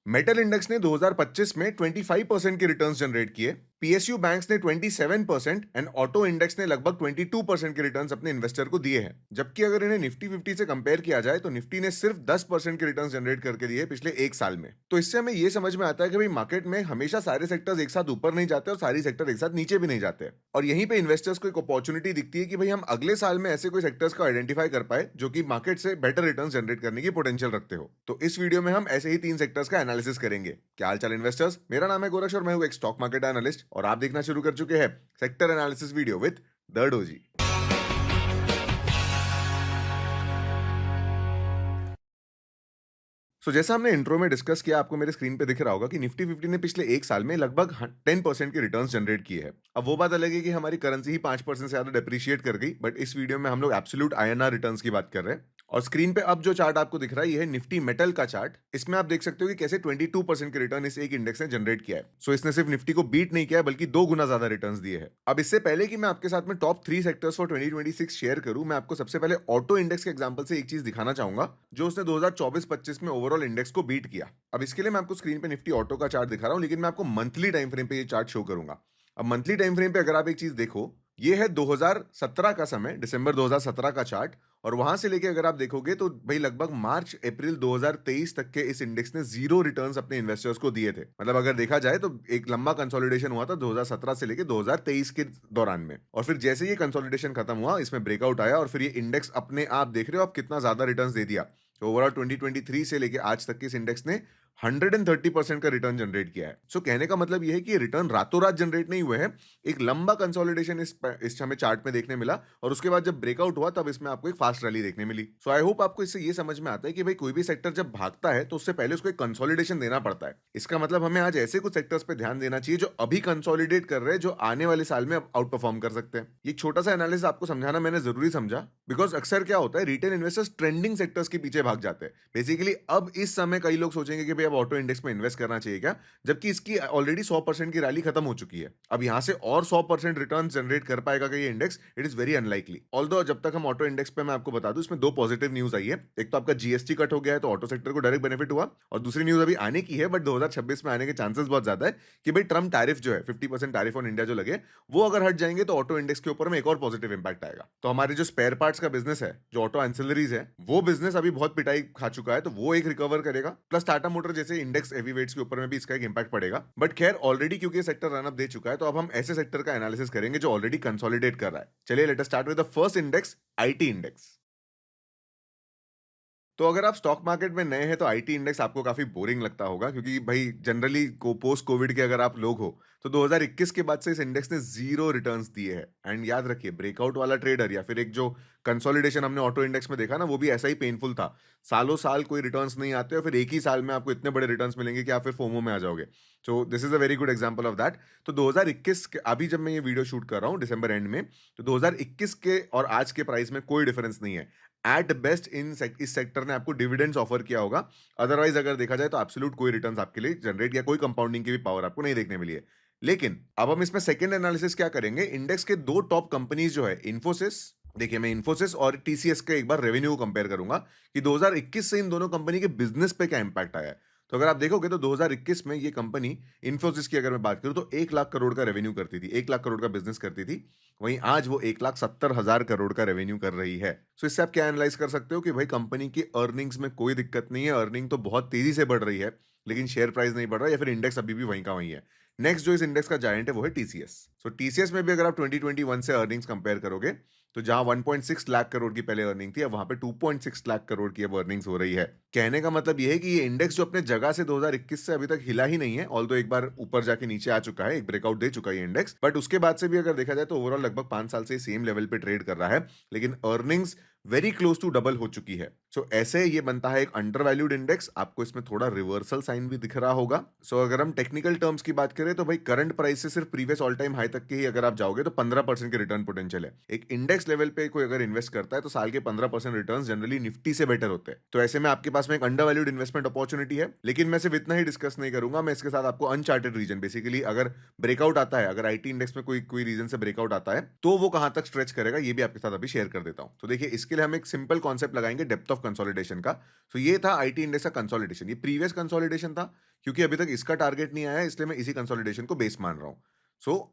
Metal index ने 2025 में 25% के रिटर्न्स जनरेट किए, पीएसयू बैंक्स ने 27% एंड ऑटो इंडेक्स ने लगभग 22% के रिटर्न्स अपने इन्वेस्टर को दिए हैं। जबकि अगर इन्हें निफ्टी 50 से कंपेयर किया जाए तो निफ्टी ने सिर्फ 10% के रिटर्न्स जनरेट करके दिए पिछले एक साल में। तो इससे हमें यह समझ में आता है कि भाई मार्केट में हमेशा सारे सेक्टर्स एक साथ ऊपर नहीं जाते और सारी सेक्टर एक साथ नीचे भी नहीं जाते, और यहीं पे इन्वेस्टर्स को एक अपॉर्चुनिटी दिखती है कि भाई हम अगले साल में ऐसे कोई सेक्टर्स को आइडेंटिफाई कर पाए जो कि मार्केट से बेटर रिटर्न्स जनरेट करने की पोटेंशियल रखते हो। तो इस वीडियो में हम ऐसे ही 3 सेक्टर्स का एनालिसिस करेंगे। क्या हाल चाल इन्वेस्टर्स, मेरा नाम है गोरक्ष और मैं हूं एक स्टॉक मार्केट एनालिस्ट और आप देखना शुरू कर चुके हैं sector analysis video with the doji. जैसा हमने इंट्रो में डिस्कस किया, आपको मेरे स्क्रीन पे दिख रहा होगा कि निफ्टी 50 ने पिछले एक साल में लगभग 10% के रिटर्न्स जनरेट किए हैं। अब वो बात अलग है कि हमारी करेंसी ही 5% से ज्यादा डेप्रिशिएट कर गई, बट इस वीडियो में हम लोग एब्सोल्यूट आईएनआर रिटर्न्स की बात कर रहे हैं। और स्क्रीन पे अब जो चार्ट आपको दिख रहा है ये है निफ्टी मेटल का चार्ट। इसमें आप देख सकते हो कि कैसे 22% के रिटर्न इस एक इंडेक्स ने जनरेट किया है। इसने सिर्फ निफ्टी को बीट नहीं किया है बल्कि 2 गुना ज्यादा रिटर्न्स दिए हैं। अब इससे पहले कि मैं आपके साथ में टॉप 3 सेक्टर्स फॉर 2026 शेयर करूं, मैं आपको सबसे पहले ऑटो इंडेक्स के एग्जांपल से एक चीज दिखाना चाहूंगा जो उसने 2024-25 में ओवरऑल इंडेक्स को बीट किया। अब इसके लिए मैं आपको स्क्रीन पे निफ्टी ऑटो का चार्ट दिखा रहा हूं, लेकिन मैं आपको मंथली टाइम फ्रेम पे ये चार्ट शो करूंगा। अब मंथली टाइम फ्रेम पे अगर आप एक चीज देखो, ये है 2017 का समय, दिसंबर 2017 का चार्ट, और वहां से लेके अगर आप देखोगे तो भाई लगभग मार्च अप्रैल 2023 तक के इस इंडेक्स ने 0 रिटर्न्स अपने इन्वेस्टर्स को दिए थे। मतलब अगर देखा जाए तो एक लंबा कंसोलिडेशन हुआ था 2017 से लेके 2023 के दौरान में, और फिर जैसे ये कंसोलिडेशन खत्म हुआ इसमें ब्रेकआउट आया और फिर ये इंडेक्स अपने आप देख रहे हो आप कितना ज्यादा रिटर्न्स दे दिया। तो ओवरऑल 2023 से लेके आज तक के इस इंडेक्स ने 130% का रिटर्न जनरेट किया है। कहने का मतलब यह है कि ये रिटर्न रातों रात जनरेट नहीं हुए हैं, एक लंबा कंसोलिडेशन इस हमें चार्ट में देखने मिला, और उसके बाद जब ब्रेकआउट हुआ तब इसमें आपको एक फास्ट रैली देखने मिली। आई होप आपको इससे ये समझ में आता है कि भाई कोई भी सेक्टर जब भागता है तो उससे पहले उसको एक कंसोलिडेशन देना पड़ता है। इसका मतलब हमें आज ऐसे कुछ सेक्टर्स पे ध्यान देना चाहिए जो अभी कंसोलिडेट कर रहे हैं, जो आने वाले साल में आउट परफॉर्म कर सकते हैं। ये छोटा सा एनालिसिस आपको समझाना मैंने जरूरी समझा, बिकॉज अक्सर क्या होता है, रिटेल इन्वेस्टर्स ट्रेंडिंग सेक्टर्स के पीछे भाग जाते हैं। बेसिकली अब इस समय कई लोग सोचेंगे कि भाई अब ऑटो इंडेक्स में इन्वेस्ट करना चाहिए क्या, जबकि इसकी ऑलरेडी 100% की रैली खत्म हो चुकी है। अब यहां से और 100% रिटर्न जनरेट कर पाएगा कि ये index, it is very unlikely. Although जब तक हम ऑटो इंडेक्स पे, मैं आपको बता दूं, इसमें 2 पॉजिटिव न्यूज आई है। एक तो आपका जीएसटी कट हो गया है तो ऑटो सेक्टर को डायरेक्ट बेनिफिट हुआ, और दूसरी न्यूज अभी आने की है बट 2026 में आने के चांसेस बहुत ज्यादा है कि भाई ट्रम्प टैरिफ जो है 50% टैरिफ ऑन इंडिया जो लगे, वो अगर हट जाएंगे तो ऑटो इंडेक्स के ऊपर में एक और पॉजिटिव इंपैक्ट आएगा। तो हमारे जो स्पेयर पार्ट्स का बिजनेस है, जो ऑटो एंसिलरीज है, वो बिजनेस अभी बहुत पिटाई खा चुका है, तो वो एक रिकवर करेगा। प्लस टाटा मोटर जैसे इंडेक्स हेवीवेट्स के ऊपर में भी इसका एक इंपैक्ट पड़ेगा। बट खैर ऑलरेडी क्योंकि सेक्टर रन अप दे चुका है तो अब हम ऐसे सेक्टर का एनालिसिस करेंगे जो ऑलरेडी कंसोलिडेट कर रहा है। चलिए let us start with the first index, IT index. तो अगर आप स्टॉक मार्केट में नए हैं तो आईटी इंडेक्स आपको काफी बोरिंग लगता होगा, क्योंकि भाई जनरली पोस्ट कोविड के अगर आप लोग हो तो 2021 के बाद से इस इंडेक्स ने 0 रिटर्न्स दिए हैं। एंड याद रखिए, ब्रेकआउट वाला ट्रेडर या फिर एक जो कंसोलिडेशन हमने ऑटो इंडेक्स में देखा ना, वो भी ऐसा ही पेनफुल था। सालों साल कोई रिटर्न्स नहीं आते और फिर एक ही साल में आपको इतने बड़े रिटर्न्स मिलेंगे कि आप फिर फोमो में आ जाओगे। So this is a very good example of that. तो 2021 के, अभी जब मैं ये वीडियो शूट कर रहा हूँ दिसंबर एंड में, तो 2021 के और आज के प्राइस में कोई डिफरेंस नहीं है। एट बेस्ट इस सेक्टर ने आपको डिविडेंड्स ऑफर किया होगा, अदरवाइज अगर देखा जाए तो एब्सोल्यूट कोई रिटर्न्स आपके लिए जनरेट या कोई कंपाउंडिंग की भी पावर आपको नहीं देखने मिली है। लेकिन अब हम इसमें सेकंड एनालिसिस क्या करेंगे, इंडेक्स के 2 टॉप कंपनीज जो है, इन्फोसिस, देखिए मैं इन्फोसिस और टीसीएस का एक बार रेवेन्यू को कंपेयर करूंगा कि 2021 से इन दोनों कंपनी के बिजनेस पे क्या इंपैक्ट आया है। तो अगर आप देखोगे तो 2021 में ये कंपनी, इन्फोसिस की अगर मैं बात करूं तो 1 लाख करोड़ का रेवेन्यू करती थी, 1 लाख करोड़ का बिजनेस करती थी। वहीं आज वो 1,70,000 करोड़ का रेवेन्यू कर रही है। इससे आप क्या एनालाइज कर सकते हो कि भाई कंपनी की अर्निंग्स में कोई दिक्कत नहीं है, अर्निंग तो बहुत तेजी से बढ़ रही है, लेकिन शेयर प्राइस नहीं बढ़ रहा, या फिर इंडेक्स अभी भी वहीं का वहीं है। नेक्स्ट जो इस इंडेक्स का जायंट है वो है टीसीएस। टीसीएस में भी अगर आप 2021 से अर्निंग्स कंपेयर करोगे तो जहां 1.6 लाख करोड़ की पहले अर्निंग थी, अब वहां पे 2.6 लाख करोड़ की अब अर्निंग्स हो रही है। कहने का मतलब यह है कि ये इंडेक्स जो अपने जगह से 2021 से अभी तक हिला ही नहीं है, ऑल्दो एक बार ऊपर जाके नीचे आ चुका है, एक ब्रेकआउट दे चुका है इंडेक्स, बट उसके बाद से भी अगर देखा जाए तो ओवरऑल लगभग 5 साल से सेम लेवल पे ट्रेड कर रहा है, लेकिन earnings very close to double हो चुकी है। ऐसे ये बनता है एक अंडर वैल्यूड इंडेक्स। आपको इसमें थोड़ा रिवर्सल साइन भी दिख रहा होगा। अगर हम टेक्निकल टर्म्स की बात करें तो भाई करंट प्राइस से सिर्फ प्रीवियस ऑल टाइम हाई तक के ही अगर आप जाओगे तो 15% के रिटर्न पोटेंशियल है। एक इंडेक्स लेवल पे कोई अगर इन्वेस्ट करता है तो साल के 15% रिटर्न जनरली निफ्टी से बेटर होते हैं। तो ऐसे में आपके पास में एक अंडर वैल्यूड इन्वेस्टमेंट अपॉर्चुनिटी है। लेकिन मैं सिर्फ इतना ही डिस्कस नहीं करूंगा, मैं इसके साथ आपको अनचार्टेड रीजन, बेसिकली अगर ब्रेकआउट आता है, अगर आईटी इंडेक्स में कोई रीजन से ब्रेकआउट आता है तो वो कहां तक स्ट्रेच करेगा ये भी आपके साथ अभी शेयर कर देता हूं। तो देखिए इसके इसके लिए हम एक सिंपल कॉन्सेप्ट लगाएंगे डेप्थ ऑफ कंसोलिडेशन का। सो ये था आईटी इंडेक्स का कंसोलिडेशन, ये प्रीवियस कंसोलिडेशन था, क्योंकि अभी तक इसका टारगेट नहीं आया इसलिए मैं इसी कंसोलिडेशन को बेस मान रहा हूँ।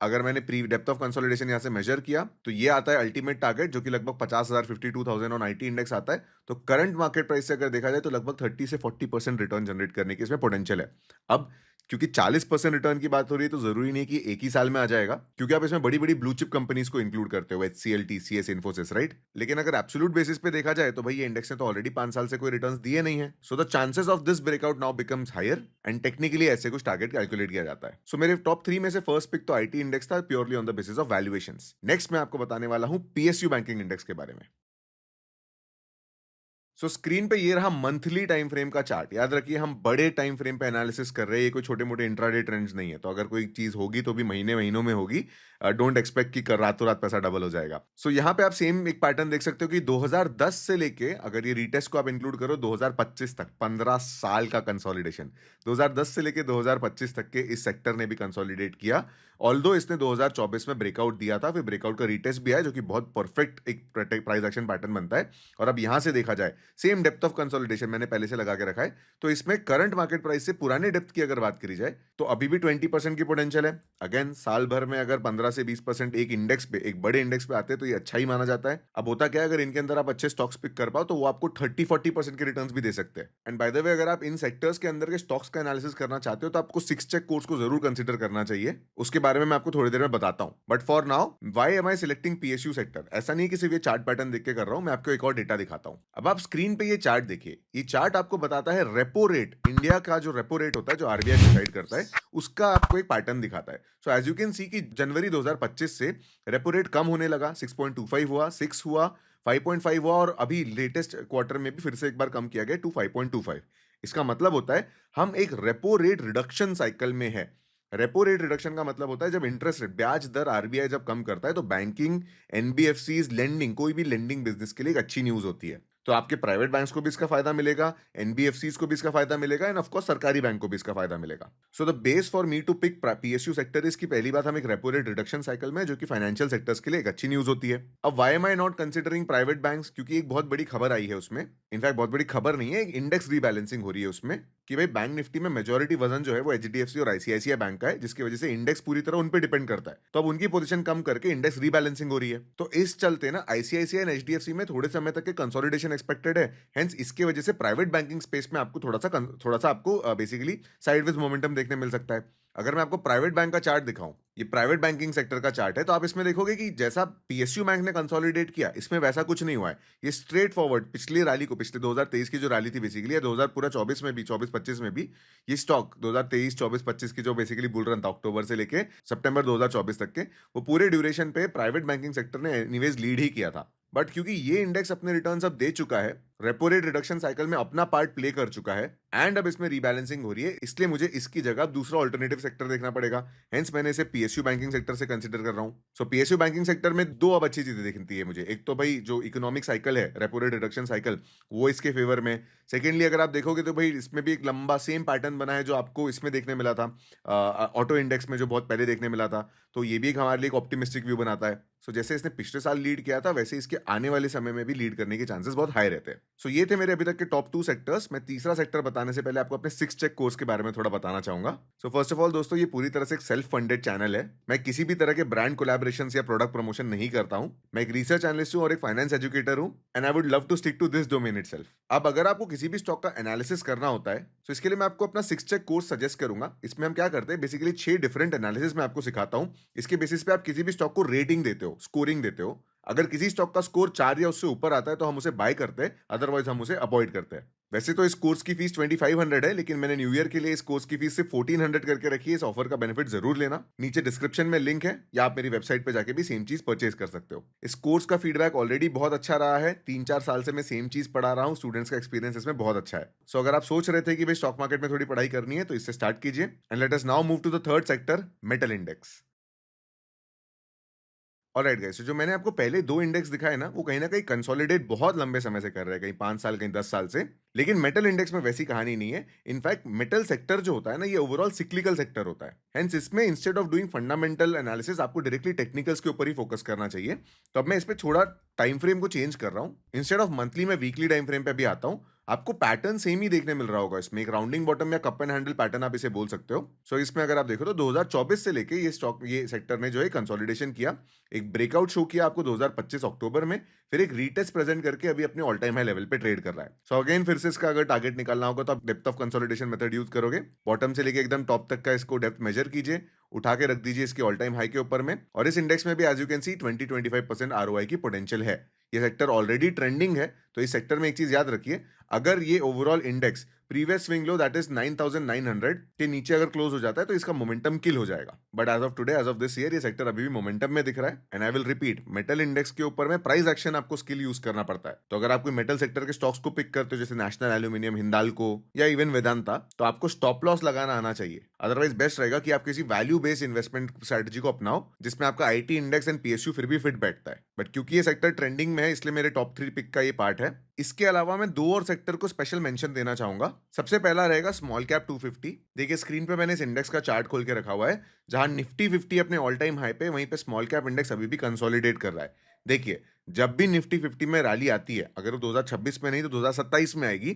अगर मैंने प्री डेप्थ ऑफ कंसोलिडेशन यहाँ से मेजर किया तो ये आता है अल्टीमेट टारगेट, जो कि लगभग 50,000 52,000 ऑन आईटी इंडेक्स आता है। तो करंट मार्केट प्राइस से अगर देखा जाए तो लगभग 30 से 40% रिटर्न जनरेट करने की इसमें पोटेंशियल है। अब क्योंकि 40% रिटर्न की बात हो रही है तो जरूरी नहीं कि एक ही साल में आ जाएगा, क्योंकि आप इसमें बड़ी बड़ी ब्लू चिप कंपनीज को इंक्लूड करते हो, HCL, TCS, इन्फोसिस, राइट। लेकिन अगर एब्सोल्यूट बेसिस पे देखा जाए तो भाई ये इंडेक्स ने तो ऑलरेडी 5 साल से कोई रिटर्न्स दिए नहीं है। So the chances of this breakout now becomes higher and technically ऐसे कुछ टारगेट कैलकुलेट किया जाता है। सो मेरे टॉप 3 में से फर्स्ट पिक तो आईटी इंडेक्स था, purely on the basis of valuations. Next मैं आपको बताने वाला हूं PSU बैंकिंग इंडेक्स के बारे में। स्क्रीन पे ये रहा मंथली टाइम फ्रेम का चार्ट। याद रखिए हम बड़े टाइम फ्रेम पे एनालिसिस कर रहे हैं, ये कोई छोटे मोटे इंट्राडे ट्रेंड्स नहीं है। तो अगर कोई चीज होगी तो भी महीने महीनों में होगी। डोंट एक्सपेक्ट कि रातों रात पैसा डबल हो जाएगा। यहाँ पे आप सेम एक पैटर्न देख सकते हो कि 2010 से लेके, अगर ये रीटेस्ट को आप इंक्लूड करो, 2025 तक 15 साल का कंसोलिडेशन। 2010 से लेके 2025 तक के इस सेक्टर ने भी कंसोलिडेट किया। ऑल्दो इसने 2024 में ब्रेकआउट दिया था, फिर ब्रेकआउट का रीटेस्ट भी आया, जो कि बहुत परफेक्ट एक प्राइस एक्शन पैटर्न बनता है। और अब यहां से देखा जाए सेम डेप्थ ऑफ कंसोलिडेशन मैंने पहले से लगा के रखा है, तो इसमें करंट मार्केट प्राइस से पुराने डेप्थ की अगर बात करी जाए तो अभी भी 20% की पोटेंशियल है। अगेन साल भर में अगर 15 से 20% एक इंडेक्स पे, एक बड़े इंडेक्स पे आते हैं तो ये अच्छा ही माना जाता है। अब होता क्या है, अगर इनके अंदर आप अच्छे स्टॉक्स पिक कर पाओ तो वो आपको 30-40% के रिटर्न्स भी दे सकते हैं। एंड बाय द वे, अगर आप इन सेक्टर्स के अंदर के स्टॉक्स का एनालिसिस करना चाहते हो तो आपको 6 चेक कोर्स को जरूर कंसिडर करना चाहिए। उसके बारे में मैं आपको थोड़ी देर में बताता हूं। But for now, why am I selecting PSU sector? ऐसा नहीं कि सिर्फ ये चार्ट पैटर्न देख के कर रहा हूं, मैं आपको एक और डेटा दिखाता हूं। अब आप स्क्रीन पे ये चार्ट देखिए, ये चार्ट आपको बताता है रेपो रेट। इंडिया का जो रेपो रेट होता है, जो आरबीआई डिसाइड करता है, उसका आपको एक पैटर्न दिखाता है। So as you can see कि जनवरी 2025 से रेपो रेट कम होने लगा, 6.25 हुआ, 6 हुआ, 5.5 हुआ, और अभी लेटेस्ट क्वार्टर में भी फिर से एक बार कम किया गया 2.525। इसका मतलब होता है हम एक रेपो रेट रिडक्शन साइकिल में है। रेपो रेट रिडक्शन का मतलब होता है जब इंटरेस्ट रेट, ब्याज दर आरबीआई जब कम करता है तो बैंकिंग, एनबीएफसीज, लेंडिंग, कोई भी लेंडिंग बिजनेस के लिए एक अच्छी न्यूज होती है। तो आपके प्राइवेट बैंक्स को भी इसका फायदा मिलेगा, एनबीएफसीज को भी इसका फायदा मिलेगा, एंड ऑफ कोर्स सरकारी बैंक को भी इसका फायदा मिलेगा। So the base for me to pick PSU sector is की पहली बात, हम एक रेपो रेट रिडक्शन साइकिल में, जो कि फाइनेंशियल सेक्टर्स के लिए एक अच्छी न्यूज होती है। अब why am I not considering private banks? क्योंकि एक बहुत बड़ी खबर आई है उसमें, इनफैक्ट बहुत बड़ी खबर नहीं है, एक इंडेक्स रीबैलेंसिंग हो रही है उसमें, कि भाई बैंक निफ्टी में मेजोरिटी वजन जो है वो HDFC और ICICI बैंक का है, जिसकी वजह से इंडेक्स पूरी तरह उन पे डिपेंड करता है। तो अब उनकी पोजीशन कम करके इंडेक्स रीबैलेंसिंग हो रही है। तो इस चलते ना ICICI और HDFC में थोड़े समय तक के कंसोलिडेशन एक्सपेक्टेड है। हेंस इसके वजह से प्राइवेट बैंकिंग स्पेस में आपको थोड़ा सा आपको बेसिकली साइडवेज मोमेंटम देखने मिल सकता है। अगर मैं आपको प्राइवेट बैंक का चार्ट दिखाऊं, ये प्राइवेट बैंकिंग सेक्टर का चार्ट है, तो आप इसमें देखोगे कि जैसा PSU बैंक ने कंसोलिडेट किया, इसमें वैसा कुछ नहीं हुआ है। ये स्ट्रेट फॉरवर्ड पिछली रैली को, पिछले 2023 की जो रैली थी बेसिकली, या 2000 पूरा 24 में भी, 24-25 में भी, ये स्टॉक 2023, 24-25 की जो बेसिकली बुल रन था अक्टूबर से लेके सितंबर 2024 तक के, वो पूरे ड्यूरेशन पे प्राइवेट बैंकिंग सेक्टर ने एनीवेज लीड ही किया था। बट क्योंकि ये इंडेक्स अपने रिटर्न्स अब दे चुका है, रेपो रेट रिडक्शन साइकिल में अपना पार्ट प्ले कर चुका है, एंड अब इसमें रीबैलेंसिंग हो रही है, इसलिए मुझे इसकी जगह दूसरा ऑल्टरनेटिव सेक्टर देखना पड़ेगा। हेंस मैंने इसे PSU बैंकिंग सेक्टर से कंसीडर कर रहा हूं। सो PSU बैंकिंग सेक्टर में दो अब अच्छी चीजें दिखती है मुझे। एक तो भाई जो इकोनॉमिक साइकिल है, रेपो रेट रिडक्शन साइकिल, वो इसके फेवर में। सेकेंडली अगर आप देखोगे तो भाई इसमें भी एक लंबा सेम पैटर्न बना है जो आपको इसमें देखने मिला था, ऑटो इंडेक्स में जो बहुत पहले देखने मिला था। तो ये भी हमारे लिए एक ऑप्टिमिस्टिक व्यू बनाता है। सो जैसे इसने पिछले साल लीड किया था, वैसे इसके आने वाले समय में भी लीड करने के चांसेस बहुत हाई रहते हैं। सो ये थे मेरे अभी तक के टॉप 2 सेक्टर्स। मैं तीसरा सेक्टर बताने से पहले आपको अपने 6 चेक कोर्स के बारे में थोड़ा बताना चाहूंगा। सो फर्स्ट ऑफ ऑल दोस्तों, ये पूरी तरह से एक सेल्फ फंडेड चैनल है। मैं किसी भी तरह के ब्रांड कोलैबोरेशंस या प्रोडक्ट प्रमोशन नहीं करता हूं। मैं एक रिसर्च एनालिस्ट हूं और एक फाइनेंस एजुकेटर हूं, and I would love to stick to this domain itself. अब अगर आपको किसी भी स्टॉक का एनालिसिस करना होता है, तो इसके लिए मैं आपको अपना 6 चेक कोर्स सजेस्ट करूंगा। इसमें हम क्या करते हैं, बेसिकली 6 डिफरेंट एनालिसिस मैं आपको सिखाता हूं। इसके बेसिस पे आप किसी भी स्टॉक को रेटिंग देते हो, स्कोरिंग देते हो। अगर किसी स्टॉक का स्कोर 4 या उससे ऊपर आता है तो हम उसे बाय करते हैं, अदरवाइज हम उसे अवॉइड करते हैं। वैसे तो इस कोर्स की फीस 2500 है, लेकिन मैंने न्यू ईयर के लिए इस कोर्स की फीस सिर्फ 1400 करके रखी है। इस ऑफर का बेनिफिट जरूर लेना। नीचे डिस्क्रिप्शन में लिंक है, या आप मेरी वेबसाइट पे जाके भी सेम चीज परचेज कर सकते हो। इस कोर्स का फीडबैक ऑलरेडी बहुत अच्छा रहा है। 3-4 साल से मैं सेम चीज पढ़ा रहा हूँ, स्टूडेंट्स का एक्सपीरियंस इसमें बहुत अच्छा है। सो अगर आप सोच रहे थे कि भाई स्टॉक मार्केट में थोड़ी पढ़ाई करनी है, तो इससे स्टार्ट कीजिए। And let us now move to the third sector, metal index. Alright guys, तो जो मैंने आपको पहले 2 इंडेक्स दिखाए ना, वो कहीं न कहीं कंसोलिडेट बहुत लंबे समय से कर रहे हैं, कहीं 5 साल, कहीं 10 साल से। लेकिन मेटल इंडेक्स में वैसी कहानी नहीं है। इनफैक्ट मेटल सेक्टर जो होता है ना, ये ओवरऑल सिक्लिकल सेक्टर होता है। हेंस इसमें instead of doing fundamental analysis आपको डायरेक्टली टेक्निकल्स के ऊपर ही फोकस करना चाहिए। तो अब मैं इस पे थोड़ा टाइम फ्रेम को चेंज कर रहा हूँ। इंस्टेड ऑफ मंथली मैं वीकली टाइम फ्रेम पे भी आता हूँ। आपको पैटर्न सेम ही देखने मिल रहा होगा इसमें, एक राउंडिंग बॉटम या कप एंड हैंडल पैटर्न आप इसे बोल सकते हो। सो इसमें अगर आप देखो तो 2024 से लेके ये सेक्टर ने जो है कंसोलिडेशन किया, एक ब्रेकआउट शो किया आपको 2025 अक्टूबर में, फिर एक रीटेस्ट प्रेजेंट करके अभी अपने ऑल टाइम हाई लेवल पे ट्रेड कर रहा है। सो अगेन फिर से इसका अगर टारगेट निकालना होगा तो आप depth of consolidation method use करोगे। बॉटम से लेके एकदम टॉप तक का इसको डेप्थ मेजर कीजिए, उठा के रख दीजिए इसके ऑल टाइम हाई के ऊपर में, और इस इंडेक्स में भी as you can see 20-25% ROI की पोटेंशियल है। ये सेक्टर ऑलरेडी ट्रेंडिंग है, तो इस सेक्टर में एक चीज याद रखिए, अगर ये overall index previous swing low that is 9900 के नीचे अगर क्लोज हो जाता है तो इसका मोमेंटम किल हो जाएगा। But as of today, as of this year, ये सेक्टर अभी भी मोमेंटम में दिख रहा है। And I will repeat, metal index के ऊपर में प्राइस एक्शन आपको स्किल यूज करना पड़ता है। तो अगर आप कोई मेटल सेक्टर के स्टॉक्स को पिक करते हो, जैसे नेशनल एल्यूमिनियम, हिंदाल्को या इवन वेदांता, तो आपको स्टॉप लॉस लगाना आना चाहिए। अदरवाइज बेस्ट रहेगा कि आप किसी वैल्यू बेस्ड इन्वेस्टमेंट स्ट्रेटजी को अपनाओ, जिसमें आपका आईटी इंडेक्स एंड पीएसयू फिर भी फिट बैठता है। बट क्योंकि ये सेक्टर ट्रेंडिंग में है, इसलिए मेरे टॉप 3 पिक का ये पार्ट है। इसके अलावा मैं 2 और सेक्टर को स्पेशल मेंशन देना चाहूंगा। सबसे पहला रहेगा स्मॉल कैप 250। देखिए स्क्रीन पे मैंने इस इंडेक्स का चार्ट खोल के रखा हुआ है, जहां निफ्टी 50 अपने ऑल टाइम हाई पे, वहीं पे स्मॉल कैप इंडेक्स अभी भी कंसोलिडेट कर रहा है। देखिए जब भी निफ्टी 50 में रैली आती है, अगर वो 2026 में नहीं तो 2027 में आएगी,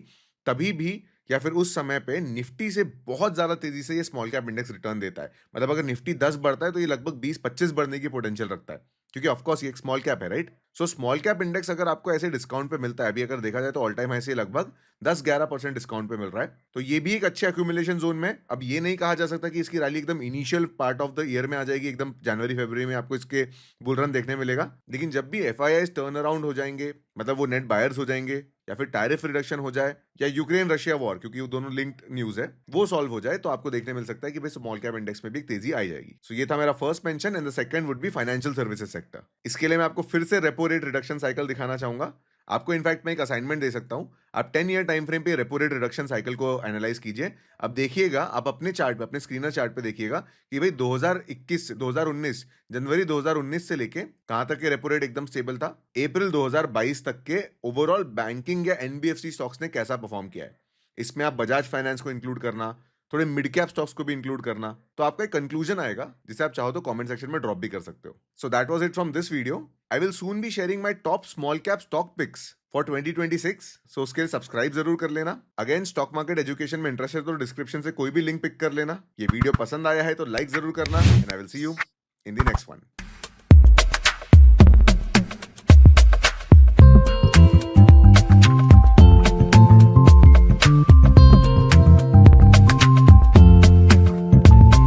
तभी भी या फिर उस समय पे निफ्टी से बहुत ज्यादा तेजी से ये स्मॉल कैप इंडेक्स रिटर्न देता है। मतलब अगर निफ्टी 10 बढ़ता है तो ये लगभग 20-25 बढ़ने की पोटेंशियल रखता है, क्योंकि ऑफकोर्स ये एक स्मॉल कैप है, right. So small cap index अगर आपको ऐसे डिस्काउंट पे मिलता है, अभी अगर देखा जाए तो ऑल टाइम हाई से लगभग 10-11% डिस्काउंट पे मिल रहा है, तो ये भी एक अच्छे एक्यूमुलेशन जोन में। अब ये नहीं कहा जा सकता कि इसकी रैली एकदम initial part of the year में आ जाएगी, एकदम जनवरी फरवरी में आपको इसके बुल रन देखने मिलेगा। लेकिन जब भी एफआईआईज टर्न अराउंड हो जाएंगे, मतलब वो नेट बायर्स हो जाएंगे, या फिर टैरिफ रिडक्शन हो जाए, या यूक्रेन रशिया वॉर, क्योंकि वो दोनों लिंक्ड न्यूज है, वो सॉल्व हो जाए, तो आपको देखने मिल सकता है कि भाई स्मॉल कैप इंडेक्स में भी एक तेजी आई जाएगी। सो ये था मेरा first mention. And the second would be financial services sector. इसके लिए मैं आपको फिर से रेपो रेट रिडक्शन साइकिल दिखाना चाहूंगा। आपको इनफैक्ट मैं एक असाइनमेंट दे सकता हूं, आप 10 ईयर टाइम फ्रेम पे रेपो रेट रिडक्शन साइकिल को एनालाइज कीजिए। अब देखिएगा, आप अपने चार्ट पे, अपने स्क्रीनर चार्ट पे देखिएगा कि भाई 2021 2019, जनवरी 2019 से लेके कहां तक के रेपो रेट एकदम स्टेबल था, अप्रैल 2022 तक के ओवरऑल बैंकिंग या एनबीएफसी स्टॉक्स ने कैसा परफॉर्म किया है। इसमें आप बजाज फाइनेंस को इंक्लूड करना, थोड़े मिड कैप स्टॉक्स को भी इंक्लूड करना, तो आपका एक कंक्लूजन आएगा, जिसे आप चाहो तो कमेंट सेक्शन में ड्रॉप भी कर सकते हो। So that was it from this video. I will soon be sharing my top small cap stock picks for 2026, so उसके लिए सब्सक्राइब जरूर कर लेना। अगेन स्टॉक मार्केट एजुकेशन में इंटरेस्ट है तो डिस्क्रिप्शन से कोई भी लिंक पिक कर लेना। ये वीडियो पसंद आया है तो लाइक जरूर करना, and I will see you in the next one.